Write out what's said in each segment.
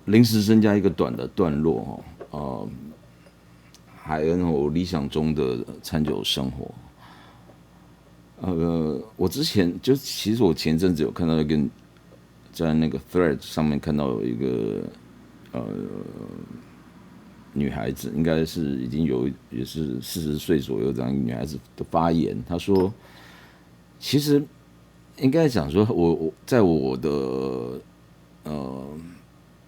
临时增加一个短的段落海恩我理想中的餐酒生活。我之前其实我前阵子有看到一个在那个 Thread 上面看到有一个女孩子，应该是已经也是40岁左右这样一个女孩子的发言，她说，其实应该讲说我在我的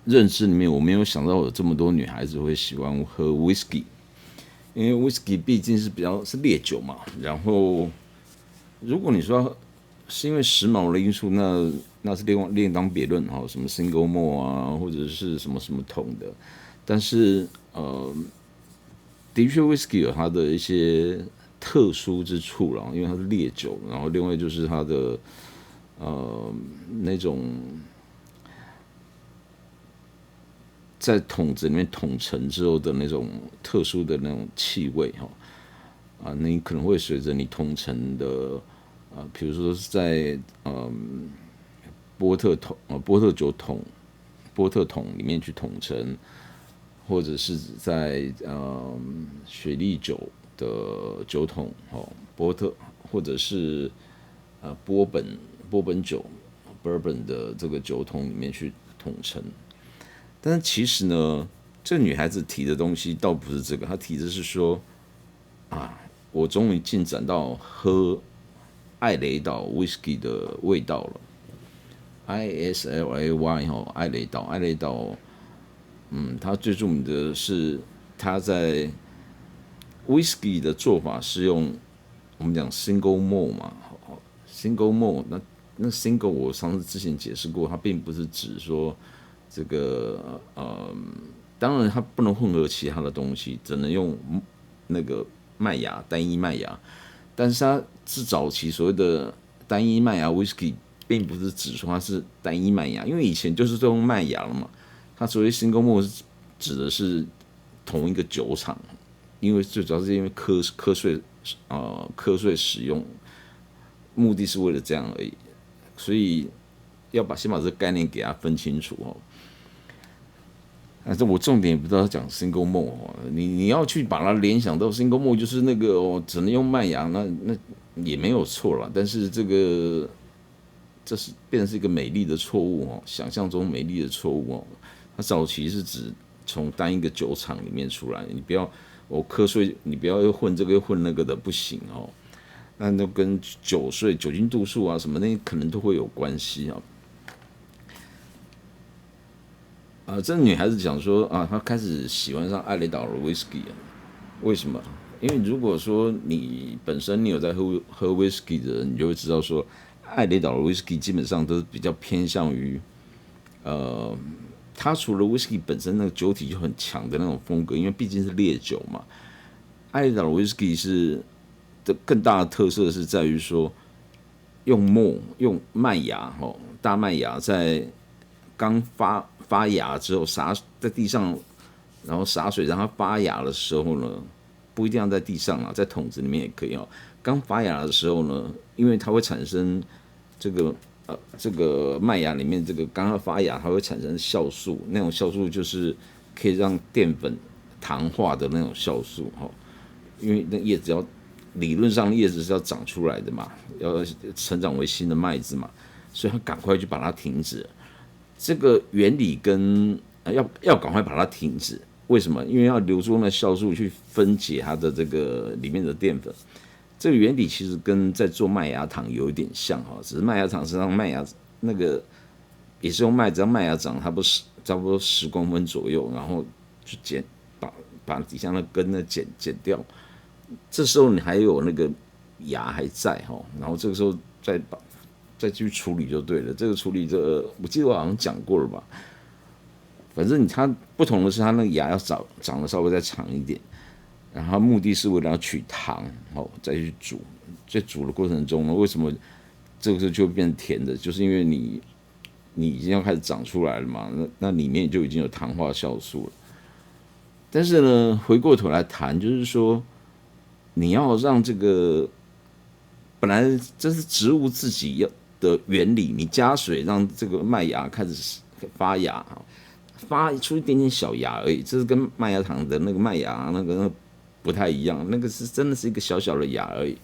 认知里面，我没有想到有这么多女孩子会喜欢喝 whisky，因为 whisky 毕竟是比较是烈酒嘛。然后，如果你说是因为时髦的因素，那是另当别论哈，什么 single malt 啊，或者是什么什么桶的。但是的确 whisky 有它的一些特殊之处啦，因为它是烈酒，然后另外就是它的那种。在桶子里面桶陈之后的那种特殊的那种气味你可能会随着你桶陈的比如说是在波特酒桶、波特桶里面去桶陈，或者是在雪莉酒的酒桶波特，或者是波本酒 bourbon 的这个酒桶里面去桶陈。但是其实呢，这个女孩子提的东西倒不是这个，她提的是说我终于进展到喝艾雷岛 whisky 的味道了。ISLAY 艾雷岛，它最著名的是它在 whisky 的做法是用我们讲 single malt 嘛，single malt 那 single 我上次之前解释过，它并不是指说。这个当然它不能混合其他的东西，只能用那个麦芽单一麦芽。但是它是早期所谓的单一麦芽 whisky， 并不是指说它是单一麦芽，因为以前就是都用麦芽了嘛。它所谓 single malt 指的是同一个酒厂，因为最主要是因为瞌睡使用，目的是为了这样而已，所以先把这个概念给它分清楚但是我重点也不知道讲 single malt 你要去把它联想到 single malt 就是那个只能用麦芽，那也没有错啦。但是这是变成是一个美丽的错误想象中美丽的错误它早期是指从单一个酒厂里面出来，你不要瞌睡，你不要又混这个又混那个的，不行那都跟酒精度数啊什么那可能都会有关系这女孩子讲说她开始喜欢上艾雷岛的 whisky 为什么？因为如果说你本身你有在喝 whisky 的人，你就会知道说，艾雷岛的 whisky 基本上都是比较偏向于它除了 whisky 本身那个酒体就很强的那种风格，因为毕竟是烈酒嘛。艾雷岛的 whisky 的更大的特色是在于说，用麦芽大麦芽在刚发芽之后撒在地上，然后洒水让它发芽的时候呢，不一定要在地上在桶子里面也可以刚发芽的时候呢，因为它会产生这个麦芽里面这个刚刚发芽，它会产生酵素，那种酵素就是可以让淀粉糖化的那种酵素因为那叶子理论上叶子是要长出来的嘛，要成长为新的麦子嘛，所以它赶快就把它停止了。这个原理跟要赶快把它停止，为什么？因为要留住那酵素去分解它的这个里面的淀粉。这个原理其实跟在做麦芽糖有一点像只是麦芽糖是让麦芽那个也是用麦子让麦芽长差不多10公分左右，然后去把底下那根剪掉。这时候你还有那个芽还在然后这个时候再去处理就对了。这个处理我记得我好像讲过了吧。反正它不同的是，它那个芽要长得稍微再长一点，然后它目的是为了要取糖再去煮。在煮的过程中呢，为什么这个时候就会变甜的？就是因为你已经要开始长出来了嘛，那里面就已经有糖化酵素了。但是呢，回过头来谈，就是说你要让这个本来这是植物自己的原理，你加水让这个麦芽开始发芽，发出一点点小芽而已，这是跟麦芽糖的那个麦芽那个不太一样，那个是真的是一个小小的芽而已。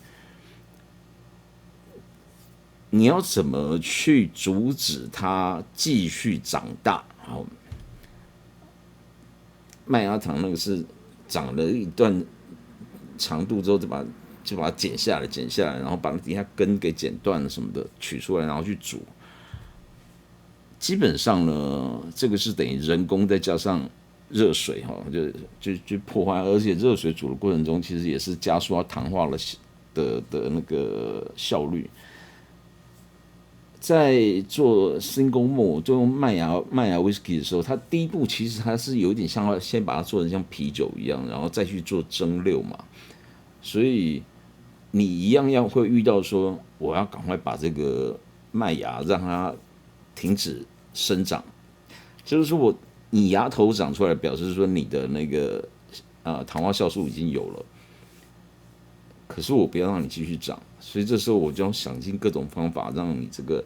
你要怎么去阻止它继续长大？好，麦芽糖那个是长了一段长度之后，就把它剪下来，然后把底下根给剪断了什么的取出来，然后去煮。基本上呢，这个是等于人工再加上热水哈，就破坏，而且热水煮的过程中，其实也是加速它糖化了的那个效率。在做 single malt 就用麦芽 whisky 的时候，它第一步其实它是有点像先把它做成像啤酒一样，然后再去做蒸馏嘛。所以你一样要会遇到说，我要赶快把这个麦芽让它停止生长，就是说你芽头长出来，表示说你的那个糖化酵素已经有了，可是我不要让你继续长，所以这时候我就要想尽各种方法，让你这个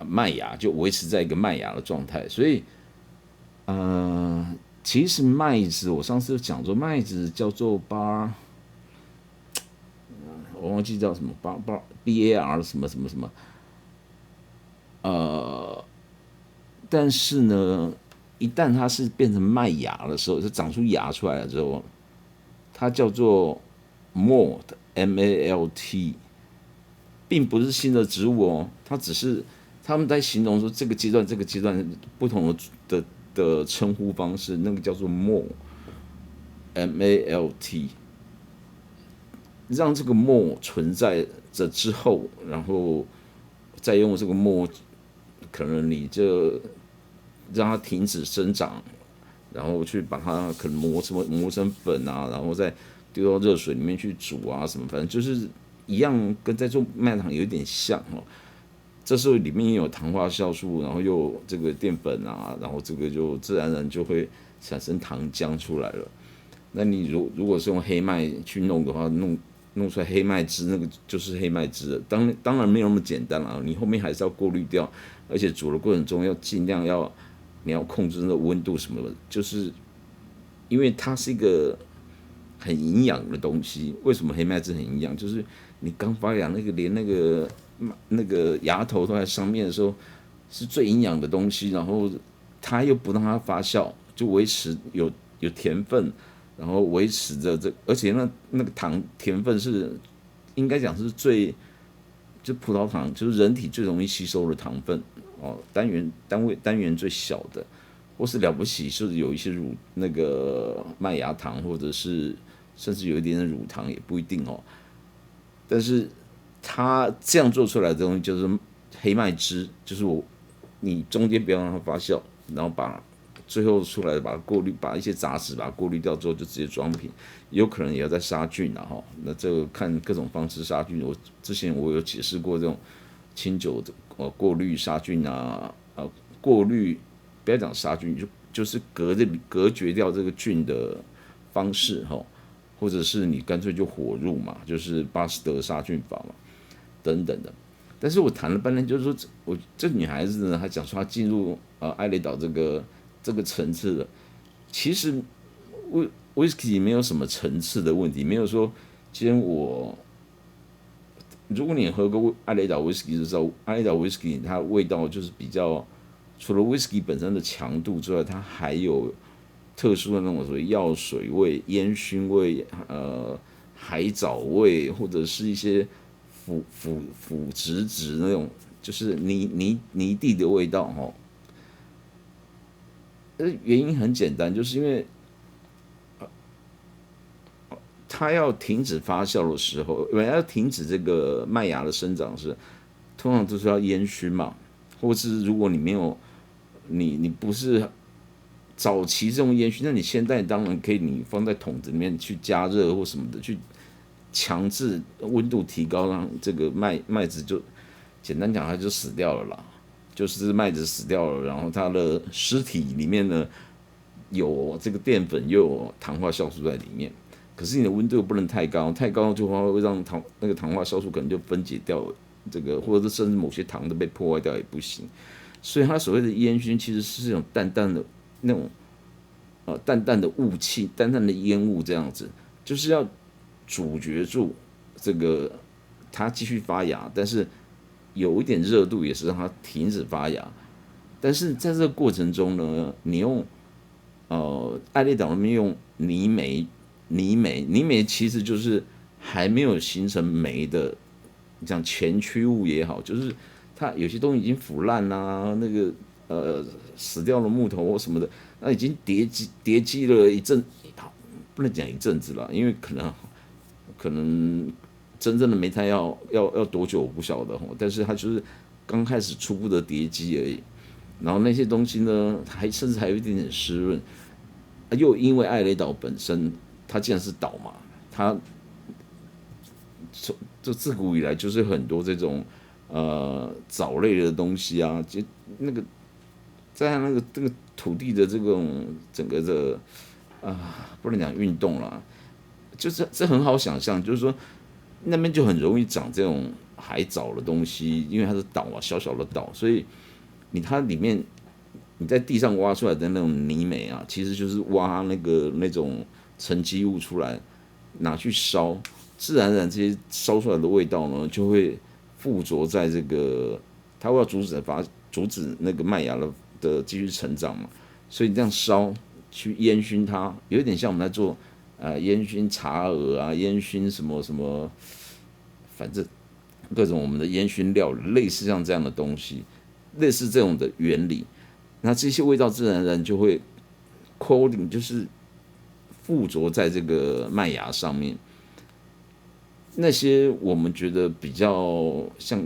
麦芽就维持在一个麦芽的状态。所以其实麦子我上次讲说麦子叫做我忘记叫什么BAR 什么什么什么，但是呢，一旦它是变成麦芽的时候，就长出芽出来了之后，它叫做 malt， 并不是新的植物哦，它只是他们在形容说这个阶段不同的称呼方式，那个叫做 malt， 让这个 malt 存在着之后，然后再用这个 malt， 可能你就让它停止生长，然后去把它可能磨成粉啊，然后再丢到热水里面去煮啊什么，反正就是一样，跟在做麦糖有点像哦。这时候里面也有糖化酵素，然后又有这个淀粉啊，然后这个就自然而然就会产生糖浆出来了。那你如果是用黑麦去弄的话，弄出来黑麦汁，那个就是黑麦汁了。当然没有那么简单了，你后面还是要过滤掉，而且煮的过程中要尽量你要控制那个温度什么的，就是因为它是一个很营养的东西。为什么黑麦汁很营养？就是你刚发芽连那个芽头都在上面的时候，是最营养的东西。然后它又不让它发酵，就维持有甜分，然后维持着而且那个甜分是应该讲是就葡萄糖，就是人体最容易吸收的糖分哦，单元最小的，或是了不起是有一些那个麦芽糖，或者是甚至有一点点乳糖也不一定哦。但是它这样做出来的东西就是黑麦汁，就是你中间不要让它发酵，然后最后出来把它过滤，把一些杂质把它过滤掉之后，就直接装瓶。有可能也要再杀菌啊哈。那这个看各种方式杀菌。之前我有解释过这种清酒的过滤杀菌啊，过滤不要讲杀菌，就是隔绝掉这个菌的方式哈，或者是你干脆就火入嘛，就是巴斯德杀菌法嘛，等等的。但是我谈了半天，就是说这女孩子呢，她讲说她进入艾雷岛这个层次了。其实whisky 没有什么层次的问题，没有说今天如果你喝过艾雷岛 whisky 就知道，艾雷岛 whisky 它味道就是比较，除了 whisky 本身的强度之外，它还有特殊的那种所谓药水味、烟熏味、海藻味，或者是一些腐殖质那种，就是泥地的味道哈。原因很简单，就是因为它要停止发酵的时候，要停止这个麦芽的生长通常都是要烟熏嘛，或是如果你没有你不是早期这种烟熏，那你现在当然可以，你放在桶子里面去加热或什么的，去强制温度提高，让这个麦子就简单讲，它就死掉了啦。就是麦子死掉了，然后它的尸体里面呢有这个淀粉，又有糖化酵素在里面。可是你的温度不能太高，太高的话会让那个糖化酵素可能就分解掉这个，或者是甚至某些糖都被破坏掉也不行。所以它所谓的烟熏其实是这种淡淡的那种淡淡的雾气、淡淡的烟雾这样子，就是要阻绝住这个它继续发芽，但是有一点热度也是让它停止发芽。但是在这个过程中呢，你用艾列岛那边用泥煤其实就是还没有形成霉的，讲前驱物也好，就是它有些东西已经腐烂啦、那个死掉了木头或什么的，那已经叠积了一阵，不能讲一阵子了，因为可能真正的煤炭要多久我不晓得，但是它就是刚开始初步的叠积而已。然后那些东西呢，甚至还有一点点湿润，又因为艾雷岛本身它既然是岛嘛，它就自古以来就是很多这种藻类的东西啊，就那个在那个这个土地的这种整个的不能讲运动啦，就是这很好想象，就是说那边就很容易长这种海藻的东西，因为它是岛啊，小小的岛，所以它里面你在地上挖出来的那种泥煤啊，其实就是挖那种沉积物出来，拿去烧，自然而然这些烧出来的味道呢，就会附着在这个，它会要阻止那个麦芽的继续成长嘛，所以你这样烧去烟熏它，有点像我们在做烟熏茶鹅啊，烟熏什么什么，反正各种我们的烟熏料理，类似像这样的东西，类似这种的原理，那这些味道自然而然就会 coating， 就是附着在这个麦芽上面。那些我们觉得比较像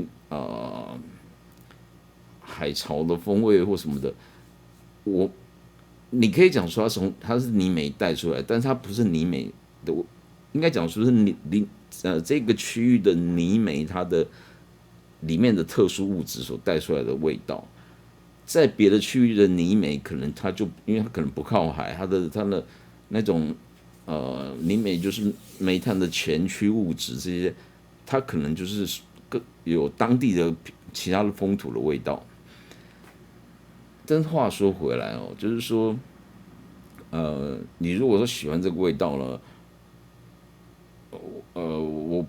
海潮的风味或什么的，你可以讲说它是泥煤带出来，但是它不是泥煤的，应该讲说是这个区域的泥煤它的里面的特殊物质所带出来的味道。在别的区域的泥煤，可能它就因为它可能不靠海，它的那种泥煤就是煤炭的前驱物质这些，它可能就是有当地的其他的风土的味道。但是话说回来哦，就是说，你如果说喜欢这个味道了，我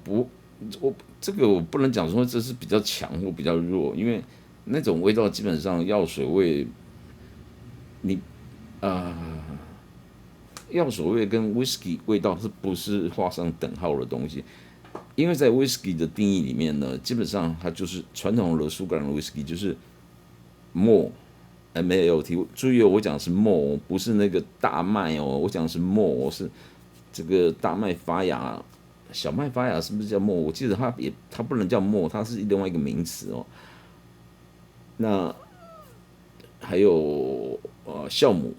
这个我不能讲说这是比较强或比较弱，因为那种味道基本上药水味，你药水味跟 whisky 味道是不是画上等号的东西？因为在 whisky 的定义里面呢，基本上它就是传统的苏格兰 whisky，就是 malt， 注意哦，我讲的是 malt， 不是那个大麦哦，我讲的是 malt， 是这个大麦发芽，小麦发芽是不是叫 malt？ 我记得它不能叫 malt， 它是另外一个名词哦。那还有酵母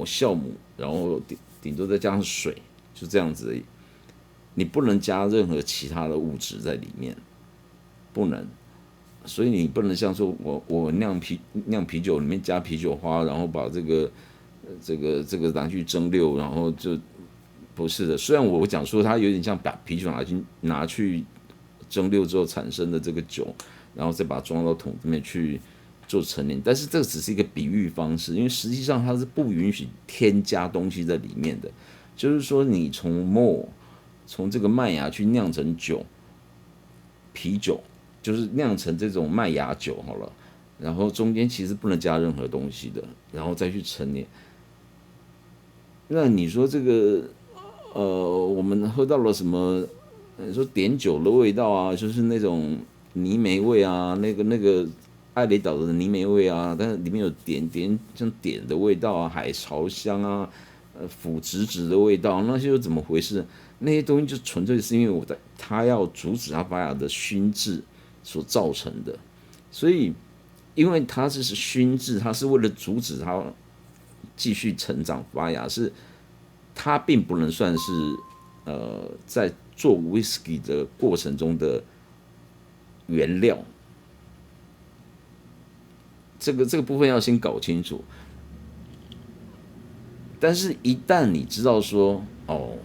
酵母，然后顶多再加上水，就这样子而已。你不能加任何其他的物质在里面，不能。所以你不能像说我酿啤酒里面加啤酒花，然后把这个拿去蒸馏，然后就不是的。虽然我讲说它有点像把啤酒拿去蒸馏之后产生的这个酒，然后再把它装到桶里面去做陈年，但是这只是一个比喻方式，因为实际上它是不允许添加东西在里面的。就是说，你从这个麦芽去酿成啤酒，就是酿成这种麦芽酒好了，然后中间其实不能加任何东西的，然后再去陈年。那你说这个我们喝到了什么？你说碘酒的味道啊，就是那种泥煤味啊，那个艾雷岛的泥煤味啊，但是里面有像碘的味道啊，海潮香啊，腐殖质的味道，那些又怎么回事？那些东西就纯粹是因为它要阻止它发芽的熏制所造成的，所以因为它是熏制，它是为了阻止它继续成长发芽，它并不能算是在做 whisky 的过程中的原料。这个部分要先搞清楚。但是，一旦你知道说，哦，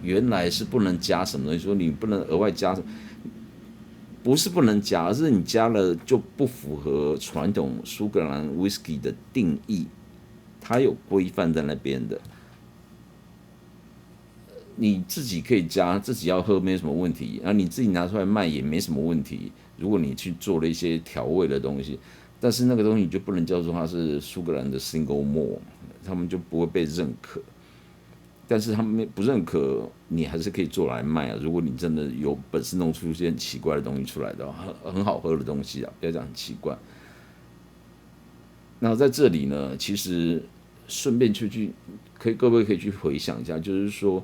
原来是不能加什么东西，说你不能额外加什么，不是不能加，而是你加了就不符合传统苏格兰 whisky 的定义，它有规范在那边的。你自己可以加，自己要喝没什么问题，然后你自己拿出来卖也没什么问题。如果你去做了一些调味的东西，但是那个东西就不能叫做它是苏格兰的 single malt， 他们就不会被认可。但是他们不认可，你还是可以做来卖啊。如果你真的有本事弄出一些很奇怪的东西出来的话，很好喝的东西啊，不要讲很奇怪。那在这里呢，其实顺便各位可以去回想一下，就是说，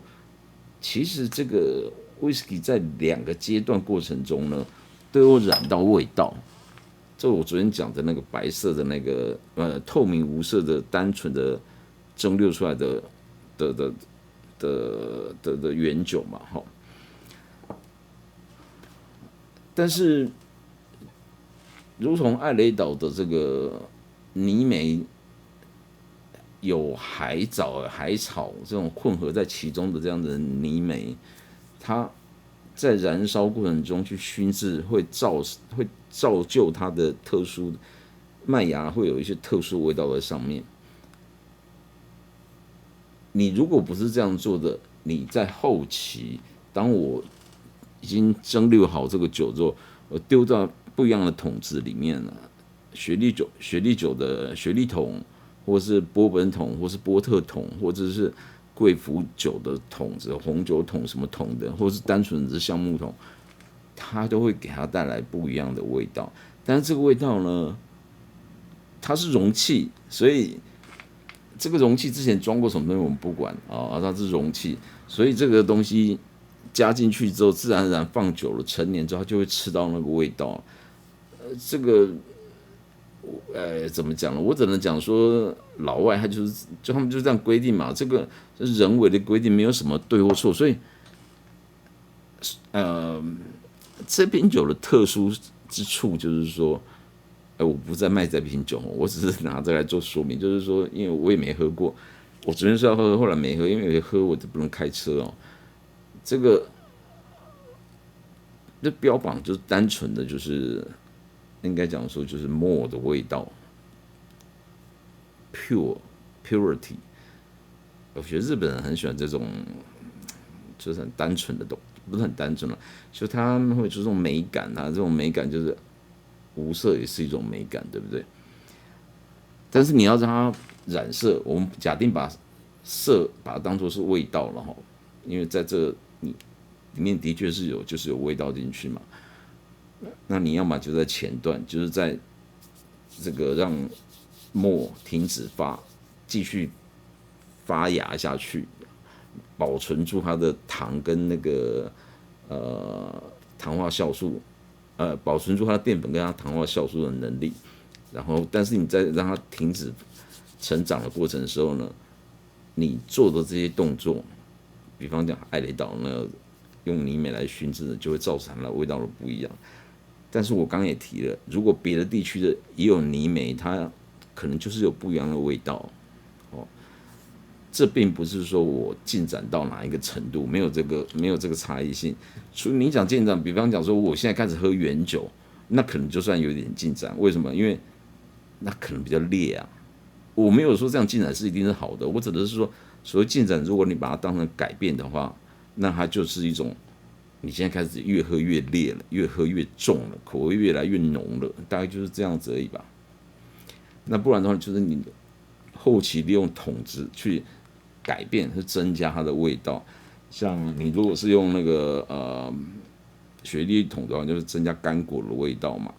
其实这个 whisky 在2个阶段过程中呢，都有染到味道。这我昨天讲的那个白色的那个透明无色的单纯的蒸馏出来的原酒嘛，哈。但是，如同艾雷岛的这个泥煤有海藻、海草这种混合在其中的这样的泥煤，它在燃烧过程中去熏制，会造就它的特殊麦芽会有一些特殊味道在上面。你如果不是这样做的，你在后期，当我已经蒸馏好这个酒之后，我丢到不一样的桶子里面了，雪莉酒的雪莉桶，或是波本桶，或是波特桶，或者是贵腐酒的桶子、红酒桶什么桶的，或是单纯的橡木桶，它都会给它带来不一样的味道。但是这个味道呢，它是容器，所以这个容器之前装过什么东西我们不管啊，它是容器，所以这个东西加进去之后，自然而然放久了，成年之后它就会吃到那个味道。这个怎么讲呢？我只能讲说，老外他们就这样规定嘛，这个是人为的规定，没有什么对或错。所以，这瓶酒的特殊之处就是说，我不再卖这瓶酒，我只是拿这来做说明，就是说，因为我也没喝过，我昨天说要喝，后来没喝，因为喝我就不能开车哦。这个标榜就是单纯的，就是应该讲说就是 more 的味道 ，purity。我觉得日本人很喜欢这种，就是很单纯的东西，不是很单纯了，就他们会注重美感啊，这种美感就是无色也是一种美感，对不对？但是你要让它染色，我们假定把它当作是味道了哈，因为在这里面的确是就是有味道进去嘛。那你要么就在前段，就是在这个让沫停止继续发芽下去，保存住它的糖跟那个糖化酵素，保存住它的淀粉跟它糖化酵素的能力。然后，但是你在让它停止成长的过程的时候呢，你做的这些动作，比方讲艾雷岛呢，用泥煤来熏制的，就会造成它的味道的不一样。但是我刚刚也提了，如果别的地区的也有泥煤，它可能就是有不一样的味道。哦，这并不是说我进展到哪一个程度，没有这个差异性。所以你讲进展，比方讲说我现在开始喝原酒，那可能就算有点进展。为什么？因为那可能比较烈啊。我没有说这样进展是一定是好的，我指的是说，所谓进展，如果你把它当成改变的话，那它就是一种。你现在开始越喝越烈了，越喝越重了，口味越来越浓了，大概就是这样子而已吧。那不然的话，就是你后期利用桶子去改变，是增加它的味道。像你如果是用那个雪莉桶的话，就是增加干果的味道嘛，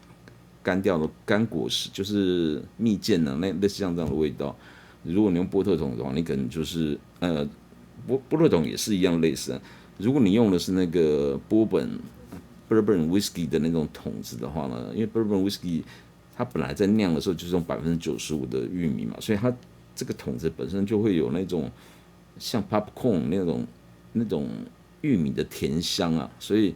干掉的干果实就是蜜饯呢，类似像这样的味道。如果你用波特桶的话，你可能就是波特桶也是一样类似啊。如果你用的是那个bourbon whisky 的那种桶子的话呢，因为 bourbon whisky 它本来在酿的时候就是用95%的玉米嘛，所以它这个桶子本身就会有那种像 popcorn 那种玉米的甜香啊，所以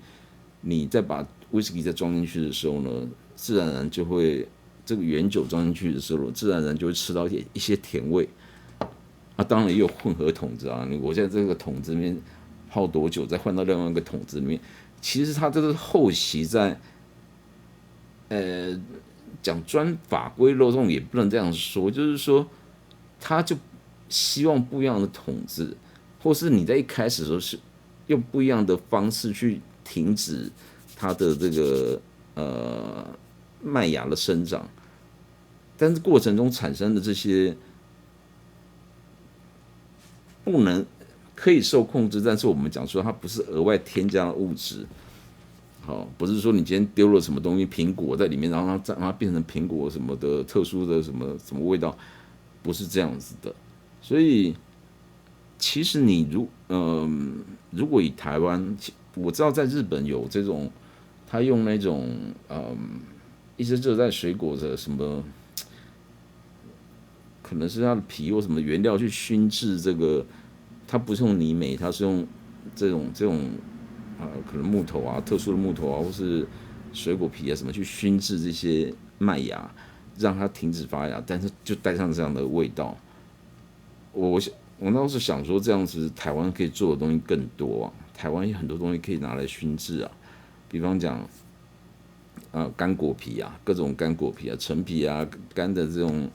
你再把 whisky 再装进去的时候呢，自然而然就会这个原酒装进去的时候，自然而然就会吃到一些甜味。啊，当然也有混合桶子啊，我在这个桶子里面泡多久，再换到另外一个桶子里面，其实它这个后期在讲钻法规漏洞也不能这样说，就是说他就希望不一样的统治，或是你在一开始的时候是用不一样的方式去停止它的这个麦芽的生长，但是过程中产生的这些不能可以受控制，但是我们讲说它不是额外添加的物质。好，不是说你今天丢了什么东西，苹果在里面，然后让它变成苹果什么的特殊的什么味道，不是这样子的。所以其实你如果以台湾，我知道在日本有这种，他用那种一些热带水果的什么，可能是它的皮或什么原料去熏制这个，它不是用泥煤，它是用这种可能木头啊，特殊的木头啊，或是水果皮啊什么去熏制这些麦芽，让它停止发芽，但是就带上这样的味道。我倒是想说，这样子台湾可以做的东西更多啊，台湾有很多东西可以拿来熏制啊，比方讲干果皮啊，各种干果皮啊，陈皮啊，干的这种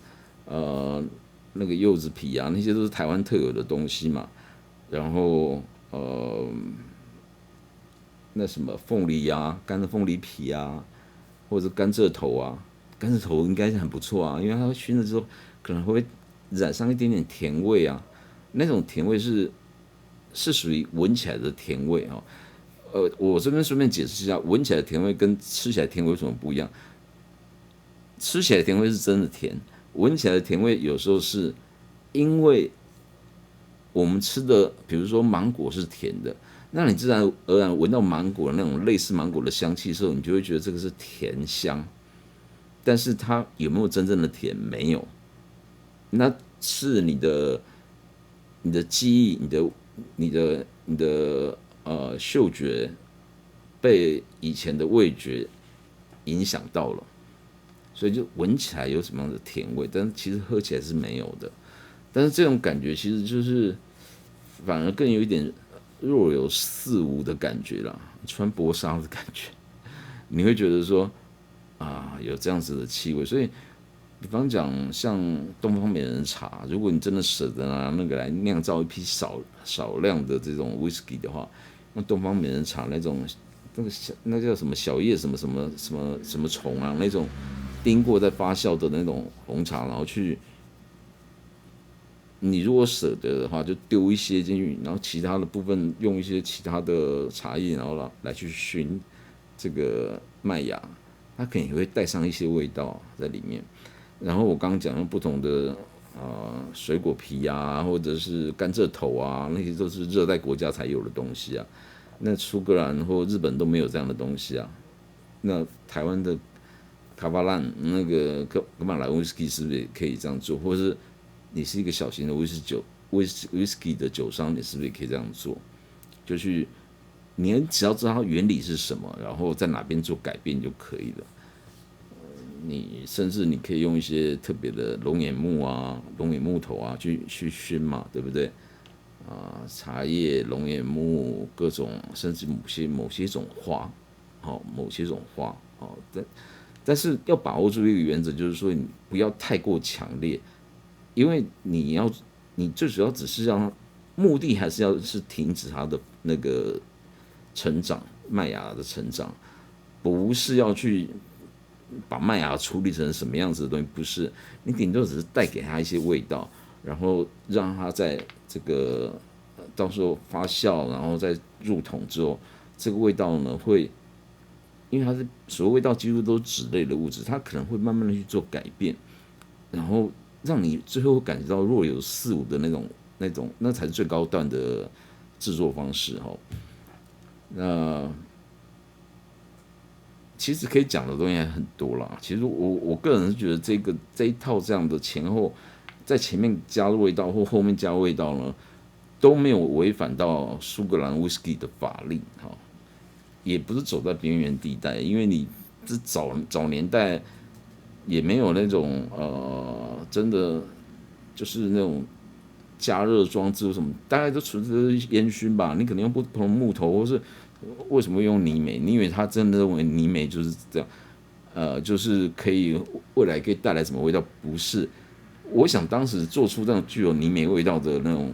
那个柚子皮啊，那些都是台湾特有的东西嘛。然后那什么凤梨啊，干的凤梨皮啊，或者是甘蔗头啊，甘蔗头应该是很不错啊，因为它熏了之后可能会染上一点点甜味啊，那种甜味是属于闻起来的甜味啊。我这边顺便解释一下，闻起来的甜味跟吃起来的甜味有什么不一样？吃起来的甜味是真的甜，闻起来的甜味有时候是因为我们吃的，比如说芒果是甜的，那你自然而然闻到芒果的那种类似芒果的香气的时候，你就会觉得这个是甜香。但是它有没有真正的甜？没有，那是你的记忆、你的嗅觉被以前的味觉影响到了，所以就闻起来有什么样的甜味，但是其实喝起来是没有的。但是这种感觉其实就是反而更有一点若有似无的感觉啦，穿薄纱的感觉，你会觉得说有这样子的气味，所以比方讲像东方美人茶，如果你真的舍得拿那个来酿造一批少量的这种 whisky 的话，那东方美人茶那叫什么小叶什么虫啊，那种叮过在发酵的那种红茶，然后你如果舍得的话，就丢一些进去，然后其他的部分用一些其他的茶叶，然后来去熏这个麦芽，它可能也会带上一些味道在里面。然后我刚刚讲的不同的水果皮啊，或者是甘蔗头啊，那些都是热带国家才有的东西啊。那苏格兰或日本都没有这样的东西啊。那台湾的卡巴兰那个格马兰威士忌是不是也可以这样做？或者是你是一个小型的威士忌的酒商，你是不是也可以这样做？就去你只要知道它原理是什么，然后在哪边做改变就可以了。你甚至你可以用一些特别的龙眼木啊、龙眼木头啊去熏嘛，对不对？茶叶、龙眼木各种，甚至某些种花，某些种花，但是要把握住一个原则，就是说你不要太过强烈，因为你最主要只是让它目的还是要是停止它的那个成长，麦芽的成长，不是要去把麦芽处理成什么样子的东西，不是，你顶多只是带给它一些味道，然后让它在这个到时候发酵，然后再入桶之后，这个味道呢会，因为它是所谓味道几乎都是脂类的物质，它可能会慢慢的去做改变，然后让你最后感觉到若有似无的那种，那才是最高段的制作方式哈。那其实可以讲的东西还很多啦。其实我个人是觉得这一套这样的前后，在前面加味道或后面加味道呢，都没有违反到苏格兰 whisky 的法令哈，也不是走在边缘地带，因为你这早年代也没有那种真的就是那种加热装置什么，大概都纯粹是烟熏吧。你可能用不同木头，或是为什么用泥煤？你以为他真的认为泥煤就是这样？就是可以未来可以带来什么味道？不是，我想当时做出这种具有泥煤味道的那种，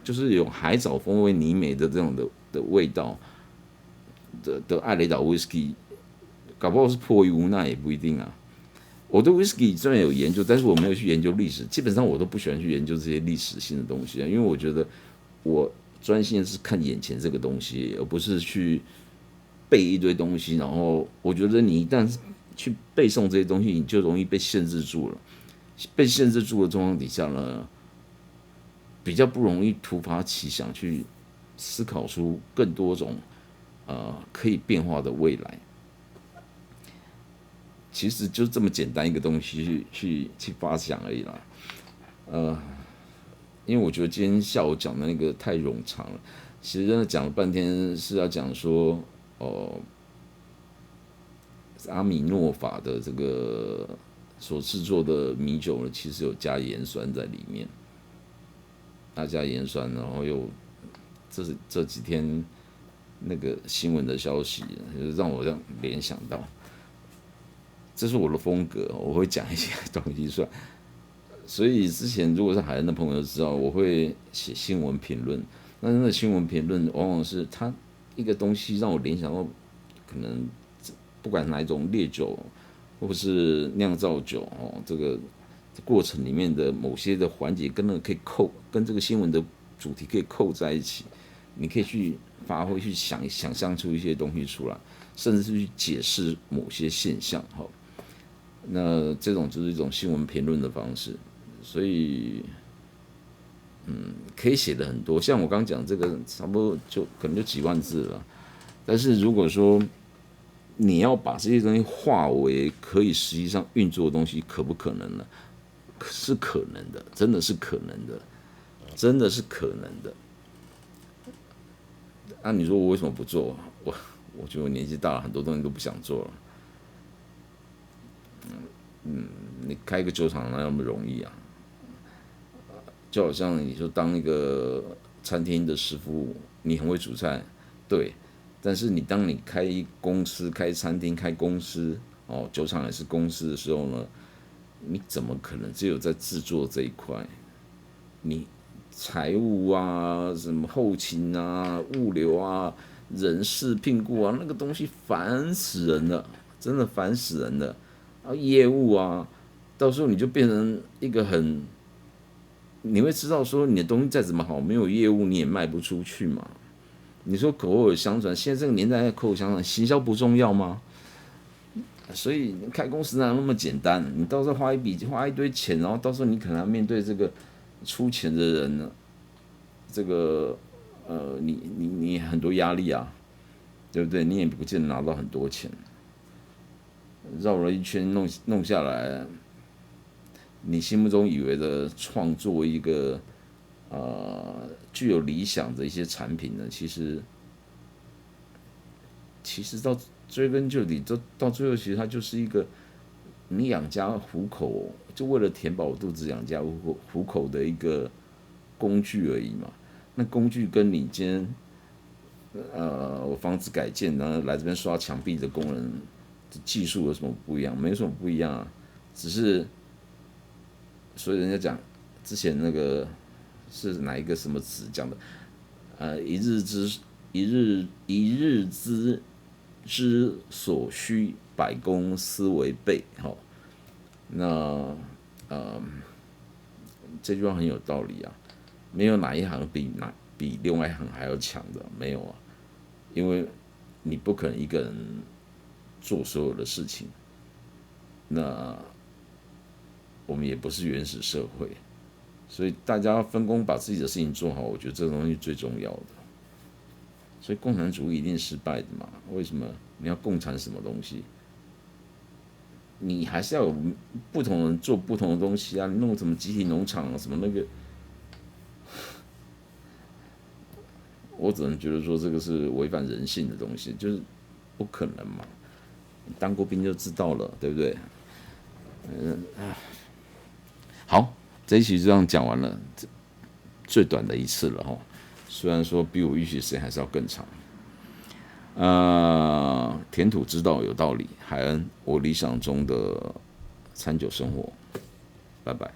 就是有海藻风味泥煤的这种的味道的艾雷岛 whisky， 搞不好是迫于无奈也不一定啊。我对 whisky 虽然有研究，但是我没有去研究历史，基本上我都不喜欢去研究这些历史性的东西啊，因为我觉得我专心的是看眼前这个东西，而不是去背一堆东西。然后我觉得你一旦去背诵这些东西，你就容易被限制住了。被限制住的状况底下呢，比较不容易突发奇想去思考出更多种可以变化的未来。其实就这么简单一个东西去发想而已啦。因为我觉得今天下午讲的那个太冗长了，其实真的讲了半天是要讲说，阿米诺法的这个所制作的米酒呢，其实有加盐酸在里面，加盐酸，然后又这几天那个新闻的消息，让我这样联想到。这是我的风格，我会讲一些东西出来。所以之前如果是海南的朋友知道，我会写新闻评论。那新闻评论往往是它一个东西让我联想到，可能不管哪一种烈酒或是酿造酒这个过程里面的某些的环节，跟这个新闻的主题可以扣在一起，你可以去发挥，去想象出一些东西出来，甚至是去解释某些现象那这种就是一种新闻评论的方式，所以可以写的很多。像我刚讲这个，差不多可能就几万字了。但是如果说你要把这些东西化为可以实际上运作的东西，可不可能呢？是可能的，真的是可能的，真的是可能的。你说我为什么不做？我觉得我年纪大了，很多东西都不想做了。你开一个酒厂哪有那么容易啊？就好像你说当一个餐厅的师傅，你很会煮菜，对，但是当你开公司、开餐厅、开公司，酒厂也是公司的时候呢，你怎么可能只有在制作这一块？你财务啊、什么后勤啊、物流啊、人事聘雇啊，那个东西烦死人了，真的烦死人了。业务啊，到时候你就变成一个你会知道说你的东西再怎么好，没有业务你也卖不出去嘛。你说口耳相传，现在这个年代口耳相传，行销不重要吗？所以开公司哪有那么简单？你到时候花一堆钱，然后到时候你可能要面对这个出钱的人呢，这个你很多压力啊，对不对？你也不见得拿到很多钱。绕了一圈弄下来，你心目中以为的创作一个具有理想的一些产品呢，其实到追根究底，到最后，其实它就是一个你养家糊口，就为了填饱肚子养家糊口的一个工具而已嘛。那工具跟你今天我房子改建，然后来这边刷墙壁的工人技术有什么不一样？没什么不一样啊，只是所以人家讲之前那个是哪一个什么词讲的？一日之所需，百工斯为备。那这句话很有道理啊，没有哪一行比另外一行还要强的，没有啊，因为你不可能一个人做所有的事情。那我们也不是原始社会，所以大家分工把自己的事情做好，我觉得这个东西最重要的。所以共产主义一定失败的嘛？为什么？你要共产什么东西？你还是要有不同人做不同的东西啊！你弄什么集体农场什么那个，我只能觉得说这个是违反人性的东西，就是不可能嘛。你当过兵就知道了，对不对？好，这一期就这样讲完了，最短的一次了哈。虽然说比我预期时间还是要更长。填土之道有道理，海恩，我理想中的餐酒生活，拜拜。